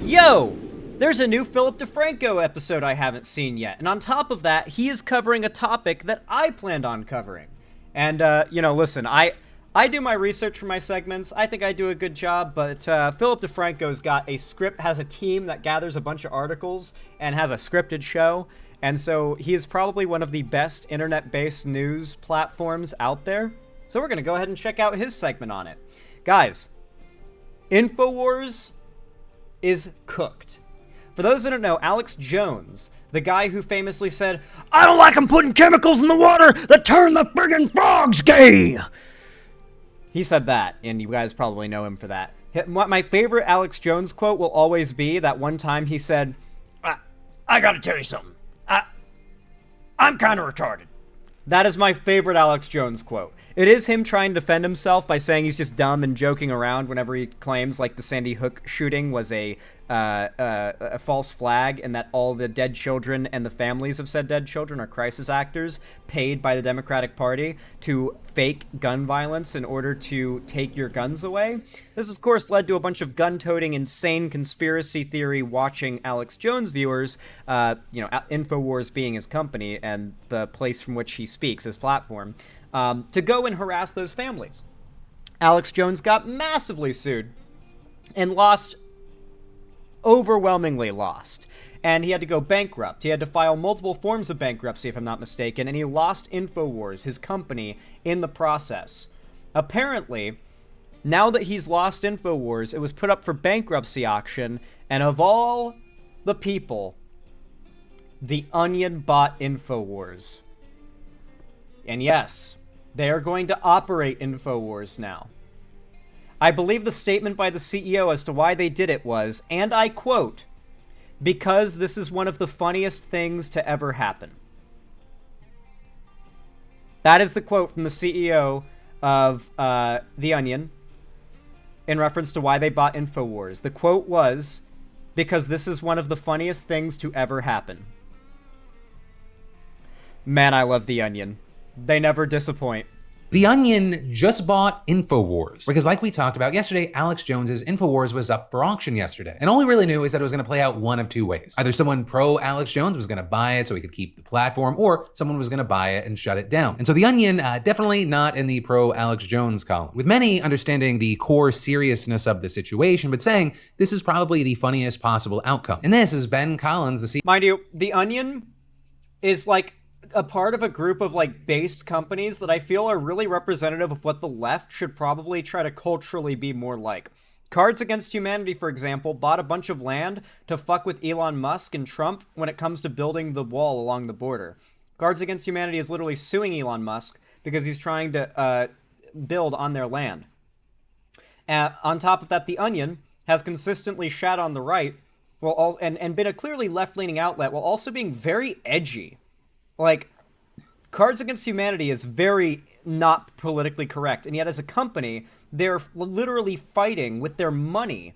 Yo! There's a new Philip DeFranco episode I haven't seen yet, and on top of that, he is covering a topic that I planned on covering. And, listen, I do my research for my segments. I think I do a good job, but Philip DeFranco's got a script, has a team that gathers a bunch of articles and has a scripted show, and so he is probably one of the best internet-based news platforms out there. So we're going to go ahead and check out his segment on it. Guys, InfoWars is cooked. For those that don't know, Alex Jones, the guy who famously said, "I don't like them putting chemicals in the water that turn the friggin' frogs gay." He said that, and you guys probably know him for that. My favorite Alex Jones quote will always be that one time he said, I gotta tell you something. I'm kind of retarded. That is my favorite Alex Jones quote. It is him trying to defend himself by saying he's just dumb and joking around whenever he claims like the Sandy Hook shooting was a false flag and that all the dead children and the families of said dead children are crisis actors paid by the Democratic Party to fake gun violence in order to take your guns away. This, of course, led to a bunch of gun-toting, insane conspiracy theory watching Alex Jones viewers, InfoWars being his company and the place from which he speaks, his platform, to go and harass those families. Alex Jones got massively sued and overwhelmingly lost. And he had to go bankrupt. He had to file multiple forms of bankruptcy, if I'm not mistaken, and he lost InfoWars, his company, in the process. Apparently, now that he's lost InfoWars, it was put up for bankruptcy auction, and of all the people, The Onion bought InfoWars. And yes, they are going to operate InfoWars now. I believe the statement by the CEO as to why they did it was, and I quote, "Because this is one of the funniest things to ever happen." That is the quote from the CEO of The Onion in reference to why they bought InfoWars. The quote was, "Because this is one of the funniest things to ever happen." Man, I love The Onion. They never disappoint. The Onion just bought InfoWars because, like we talked about yesterday, Alex Jones's InfoWars was up for auction yesterday. And all we really knew is that it was going to play out one of two ways. Either someone pro Alex Jones was going to buy it so he could keep the platform, or someone was going to buy it and shut it down. And so The Onion, definitely not in the pro Alex Jones column, with many understanding the core seriousness of the situation, but saying this is probably the funniest possible outcome. And this is Ben Collins, the CEO. Mind you, The Onion is like a part of a group of based companies that I feel are really representative of what the left should probably try to culturally be more like. Cards Against Humanity, for example, bought a bunch of land to fuck with Elon Musk and Trump when it comes to building the wall along the border. Cards Against Humanity is literally suing Elon Musk because he's trying to build on their land. On top of that, The Onion has consistently shat on the right and been a clearly left-leaning outlet while also being very edgy. Cards Against Humanity is very not politically correct, and yet as a company, they're literally fighting with their money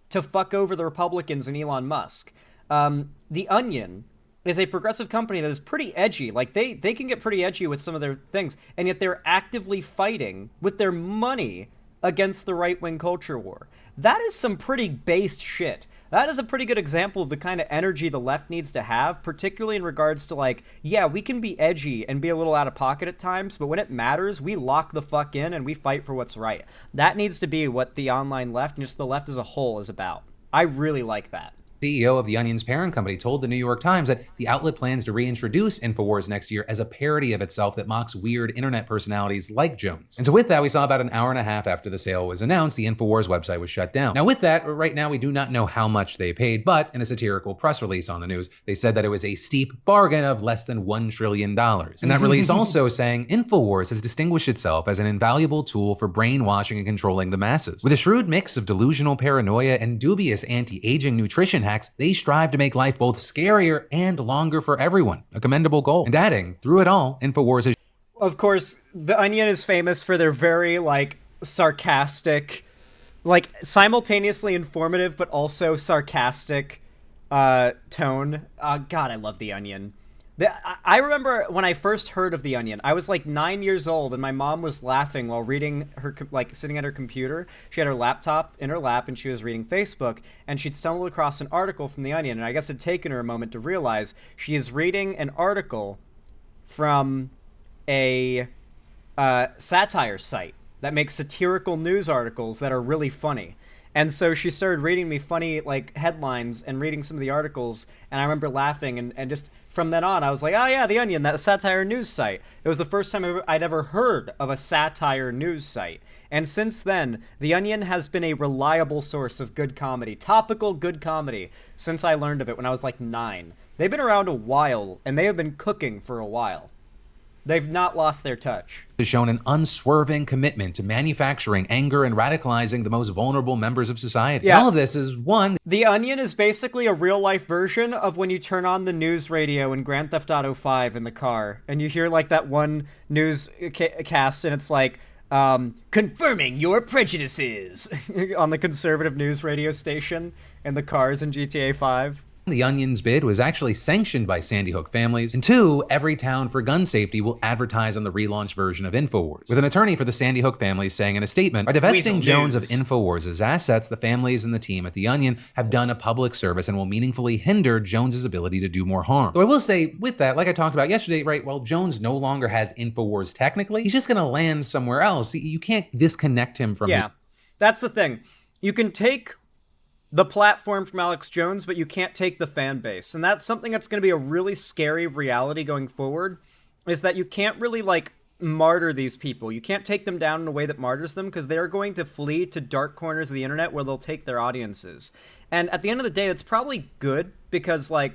to fuck over the Republicans and Elon Musk. The Onion is a progressive company that is pretty edgy. They can get pretty edgy with some of their things, and yet they're actively fighting with their money against the right-wing culture war. That is some pretty based shit. That is a pretty good example of the kind of energy the left needs to have, particularly in regards to we can be edgy and be a little out of pocket at times, but when it matters, we lock the fuck in and we fight for what's right. That needs to be what the online left and just the left as a whole is about. I really like that. CEO of The Onion's parent company told the New York Times that the outlet plans to reintroduce InfoWars next year as a parody of itself that mocks weird internet personalities like Jones. And so with that, we saw about an hour and a half after the sale was announced, the InfoWars website was shut down. Now with that, right now we do not know how much they paid, but in a satirical press release on the news, they said that it was a steep bargain of less than $1 trillion. And that release also saying InfoWars has distinguished itself as an invaluable tool for brainwashing and controlling the masses. With a shrewd mix of delusional paranoia and dubious anti-aging nutrition hacks, they strive to make life both scarier and longer for everyone, a commendable goal. And adding, through it all, InfoWars is... Of course, The Onion is famous for their very, sarcastic, simultaneously informative, but also sarcastic tone. God, I love The Onion. I remember when I first heard of The Onion, I was like 9 years old, and my mom was laughing while reading her, like sitting at her computer. She had her laptop in her lap, and she was reading Facebook, and she'd stumbled across an article from The Onion, and I guess it had taken her a moment to realize she is reading an article from a satire site that makes satirical news articles that are really funny. And so she started reading me funny like headlines and reading some of the articles, and I remember laughing, and just from then on I was like, oh yeah, The Onion, that satire news site. It was the first time I'd ever heard of a satire news site. And since then, The Onion has been a reliable source of good comedy, topical good comedy, since I learned of it when I was like 9. They've been around a while, and they have been cooking for a while. They've not lost their touch. Has shown an unswerving commitment to manufacturing anger and radicalizing the most vulnerable members of society. Yeah. All of this is one. The Onion is basically a real-life version of when you turn on the news radio in Grand Theft Auto 5 in the car, and you hear like that one news cast, and it's like, confirming your prejudices on the conservative news radio station in the cars in GTA 5. The Onion's bid was actually sanctioned by Sandy Hook families. And 2, Everytown for Gun Safety will advertise on the relaunched version of InfoWars. With an attorney for the Sandy Hook families saying in a statement, by divesting Weasel Jones News. of InfoWars' assets, the families and the team at The Onion have done a public service and will meaningfully hinder Jones's ability to do more harm. Though I will say, with that, like I talked about yesterday, right, while Jones no longer has InfoWars technically, he's just gonna land somewhere else. You can't disconnect him from Yeah, that's the thing. You can take the platform from Alex Jones, but you can't take the fan base. And that's something that's going to be a really scary reality going forward, is that you can't really, like, martyr these people. You can't take them down in a way that martyrs them, because they're going to flee to dark corners of the internet where they'll take their audiences. And at the end of the day, that's probably good, because, like,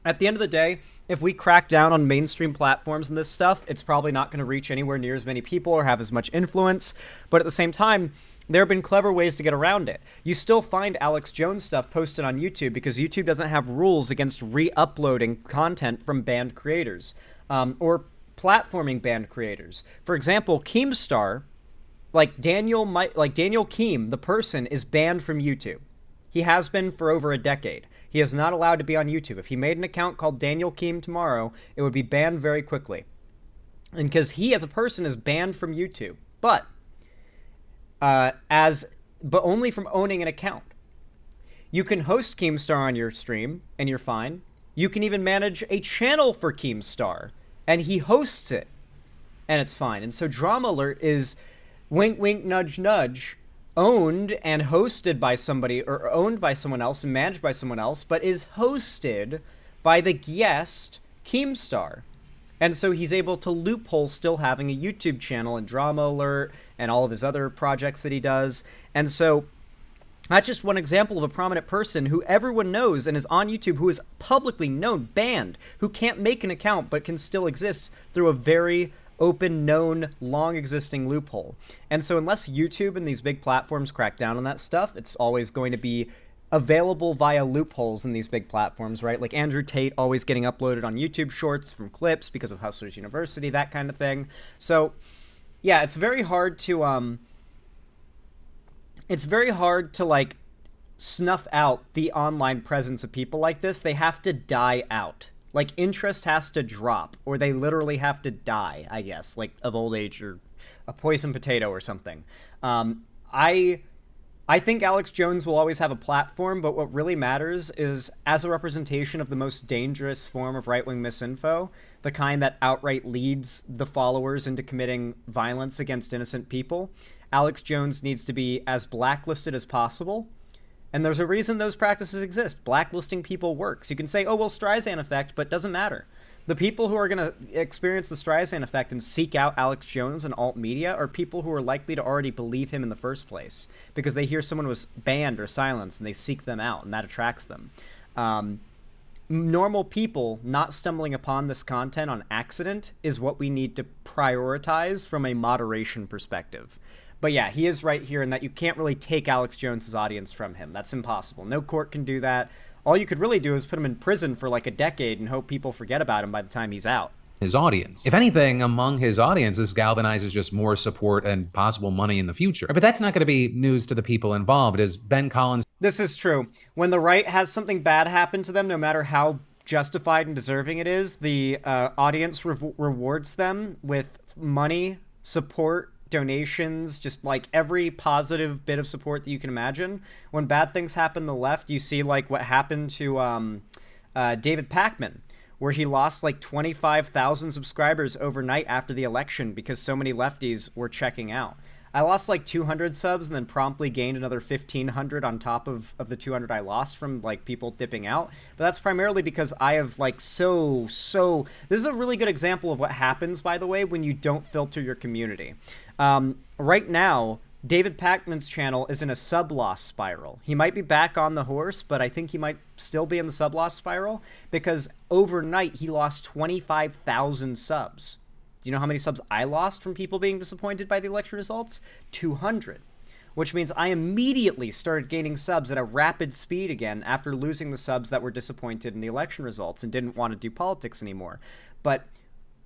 at the end of the day, if we crack down on mainstream platforms and this stuff, it's probably not going to reach anywhere near as many people or have as much influence. But at the same time, there have been clever ways to get around it. You still find Alex Jones stuff posted on YouTube because YouTube doesn't have rules against re-uploading content from banned creators or platforming banned creators. For example, Keemstar, like Daniel Keem, the person, is banned from YouTube. He has been for over a decade. He is not allowed to be on YouTube. If he made an account called Daniel Keem tomorrow, it would be banned very quickly. And because he as a person is banned from YouTube. But only from owning an account. You can host Keemstar on your stream, and you're fine. You can even manage a channel for Keemstar, and he hosts it, and it's fine. And so Drama Alert is, wink, wink, nudge, nudge, owned and hosted by somebody, or owned by someone else and managed by someone else, but is hosted by the guest Keemstar. And so he's able to loophole still having a YouTube channel and Drama Alert and all of his other projects that he does. And so that's just one example of a prominent person who everyone knows and is on YouTube, who is publicly known, banned, who can't make an account but can still exist through a very open, known, long-existing loophole. And so unless YouTube and these big platforms crack down on that stuff, it's always going to be available via loopholes in these big platforms, right? Like Andrew Tate always getting uploaded on YouTube Shorts from clips because of Hustlers University, that kind of thing. So, yeah, it's very hard to like snuff out the online presence of people like this. They have to die out. Like interest has to drop, or they literally have to die, I guess, like of old age or a poison potato or something. I think Alex Jones will always have a platform, but what really matters is as a representation of the most dangerous form of right-wing misinfo, the kind that outright leads the followers into committing violence against innocent people, Alex Jones needs to be as blacklisted as possible. And there's a reason those practices exist. Blacklisting people works. You can say, oh, well, Streisand effect, but it doesn't matter. The people who are going to experience the Streisand effect and seek out Alex Jones and alt media are people who are likely to already believe him in the first place because they hear someone was banned or silenced and they seek them out, and that attracts them. Normal people not stumbling upon this content on accident is what we need to prioritize from a moderation perspective. But yeah, he is right here in that you can't really take Alex Jones's audience from him. That's impossible. No court can do that. All you could really do is put him in prison for like a decade and hope people forget about him by the time he's out. His audience. If anything, among his audience, this galvanizes just more support and possible money in the future. But that's not going to be news to the people involved, as Ben Collins. This is true. When the right has something bad happen to them, no matter how justified and deserving it is, the audience rewards them with money, support, donations, just like every positive bit of support that you can imagine. When bad things happen on the left, you see like what happened to David Pakman, where he lost like 25,000 subscribers overnight after the election because so many lefties were checking out. I lost like 200 subs and then promptly gained another 1,500 on top of the 200 I lost from like people dipping out. But that's primarily because I have like this is a really good example of what happens, by the way, when you don't filter your community. Right now, David Pakman's channel is in a sub-loss spiral. He might be back on the horse, but I think he might still be in the sub-loss spiral because overnight he lost 25,000 subs. Do you know how many subs I lost from people being disappointed by the election results? 200. Which means I immediately started gaining subs at a rapid speed again after losing the subs that were disappointed in the election results and didn't want to do politics anymore. But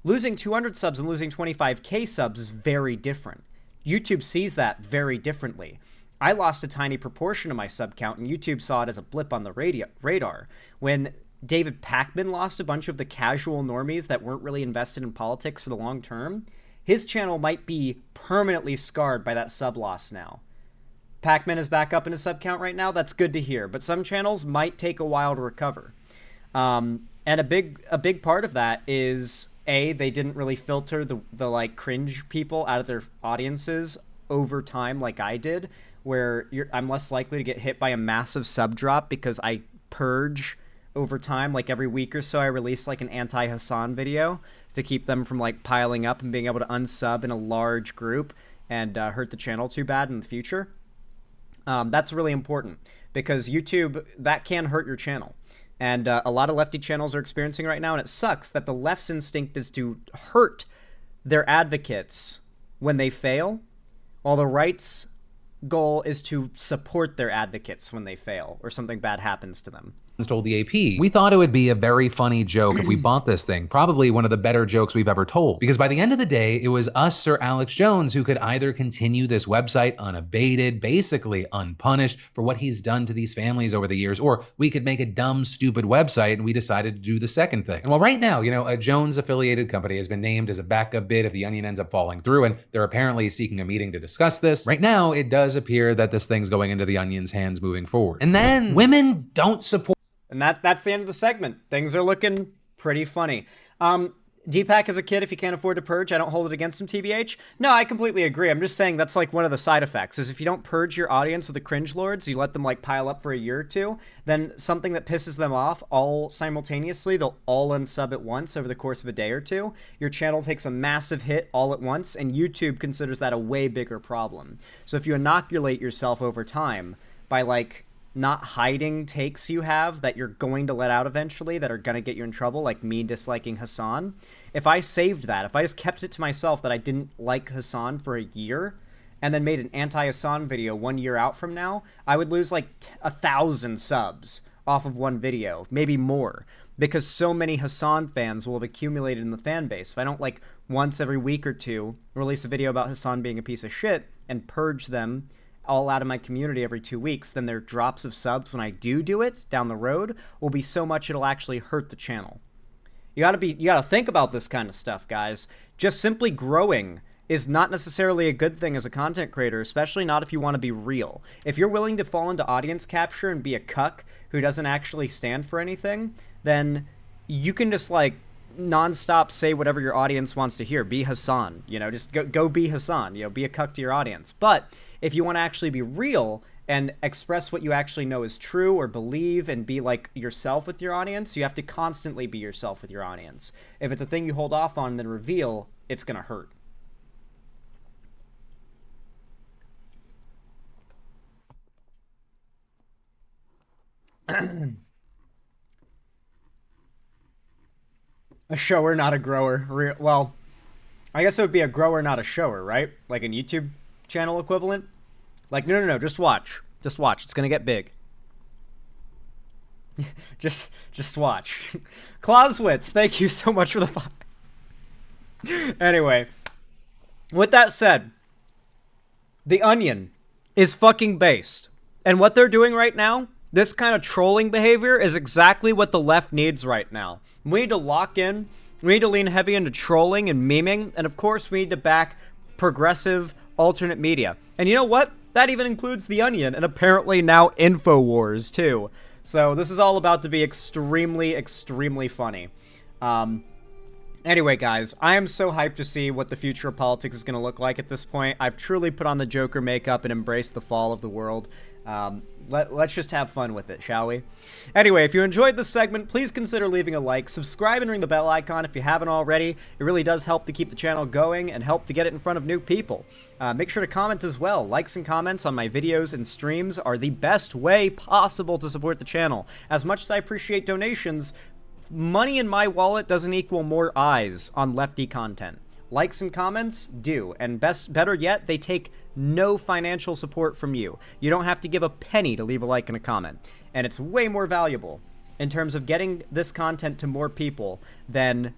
losing 200 subs and losing 25k subs is very different. YouTube sees that very differently. I lost a tiny proportion of my sub count, and YouTube saw it as a blip on the radar. When David Pakman lost a bunch of the casual normies that weren't really invested in politics for the long term, his channel might be permanently scarred by that sub loss now. Pakman is back up in his sub count right now. That's good to hear, but some channels might take a while to recover. And a big part of that is they didn't really filter the like cringe people out of their audiences over time like I did, where I'm less likely to get hit by a massive sub drop because I purge over time. Like every week or so I release like an anti-Hasan video to keep them from like piling up and being able to unsub in a large group and hurt the channel too bad in the future. That's really important because YouTube, that can hurt your channel. And a lot of lefty channels are experiencing right now, and it sucks that the left's instinct is to hurt their advocates when they fail, while the right's goal is to support their advocates when they fail or something bad happens to them. Told the AP, we thought it would be a very funny joke if we bought this thing, probably one of the better jokes we've ever told. Because by the end of the day, it was us or Alex Jones who could either continue this website unabated, basically unpunished for what he's done to these families over the years, or we could make a dumb, stupid website, and we decided to do the second thing. And while right now, a Jones-affiliated company has been named as a backup bid if the Onion ends up falling through, and they're apparently seeking a meeting to discuss this, right now it does appear that this thing's going into the Onion's hands moving forward. And then women don't support. And that's the end of the segment. Things are looking pretty funny. Deepak is a kid if he can't afford to purge. I don't hold it against him, TBH. No, I completely agree. I'm just saying that's like one of the side effects is if you don't purge your audience of the cringe lords, you let them like pile up for a year or two, then something that pisses them off all simultaneously, they'll all unsub at once over the course of a day or two. Your channel takes a massive hit all at once, and YouTube considers that a way bigger problem. So if you inoculate yourself over time by like not hiding takes you have that you're going to let out eventually that are going to get you in trouble, like me disliking Hasan. If I saved that, if I just kept it to myself that I didn't like Hasan for a year and then made an anti-Hasan video 1 year out from now, I would lose like 1,000 subs off of one video, maybe more, because so many Hasan fans will have accumulated in the fan base. If I don't like once every week or two release a video about Hasan being a piece of shit and purge them all out of my community every 2 weeks, then their drops of subs when I do it down the road will be so much it'll actually hurt the channel. You gotta think about this kind of stuff, guys. Just simply growing is not necessarily a good thing as a content creator, especially not if you want to be real. If you're willing to fall into audience capture and be a cuck who doesn't actually stand for anything, then you can just like nonstop say whatever your audience wants to hear. Be Hasan, just go be Hasan, be a cuck to your audience. But if you want to actually be real and express what you actually know is true or believe and be like yourself with your audience, you have to constantly be yourself with your audience. If it's a thing you hold off on and then reveal, it's going to hurt. A shower, not a grower. Well, I guess it would be a grower, not a shower, right? Like a YouTube channel equivalent. Like, no, just watch. Just watch. It's gonna get big. just watch. Clausewitz, thank you so much for the Anyway, with that said, The Onion is fucking based. And what they're doing right now This kind of trolling behavior is exactly what the left needs right now. We need to lock in, we need to lean heavy into trolling and memeing, and of course we need to back progressive alternate media. And you know what? That even includes The Onion, and apparently now InfoWars, too. So this is all about to be extremely, extremely funny. Anyway, guys, I am so hyped to see what the future of politics is going to look like at this point. I've truly put on the Joker makeup and embraced the fall of the world. Let's just have fun with it, shall we? Anyway, if you enjoyed this segment, please consider leaving a like, subscribe, and ring the bell icon if you haven't already. It really does help to keep the channel going and help to get it in front of new people. Make sure to comment as well. Likes and comments on my videos and streams are the best way possible to support the channel. As much as I appreciate donations, money in my wallet doesn't equal more eyes on lefty content. Likes and comments do, and better yet, they take no financial support from you. You don't have to give a penny to leave a like and a comment, and it's way more valuable in terms of getting this content to more people than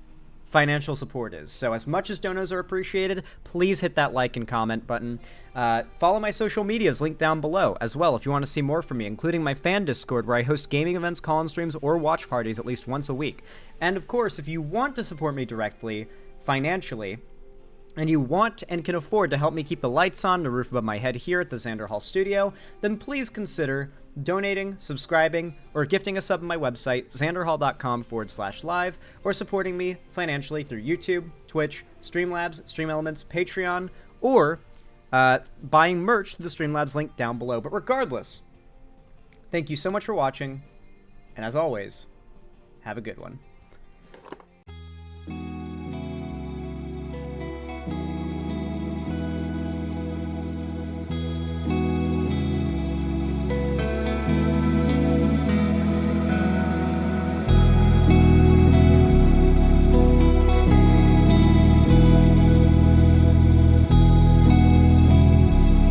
financial support is. So as much as donos are appreciated, please hit that like and comment button. Follow my social medias linked down below as well if you want to see more from me, including my fan Discord where I host gaming events, call-in streams, or watch parties at least once a week. And of course, if you want to support me directly, financially, and you want and can afford to help me keep the lights on, the roof above my head here at the Xander Hall Studio, then please consider donating, subscribing, or gifting a sub on my website, xanderhall.com/live, or supporting me financially through YouTube, Twitch, Streamlabs, Stream Elements, Patreon, or buying merch through the Streamlabs link down below. But regardless, thank you so much for watching, and as always, have a good one.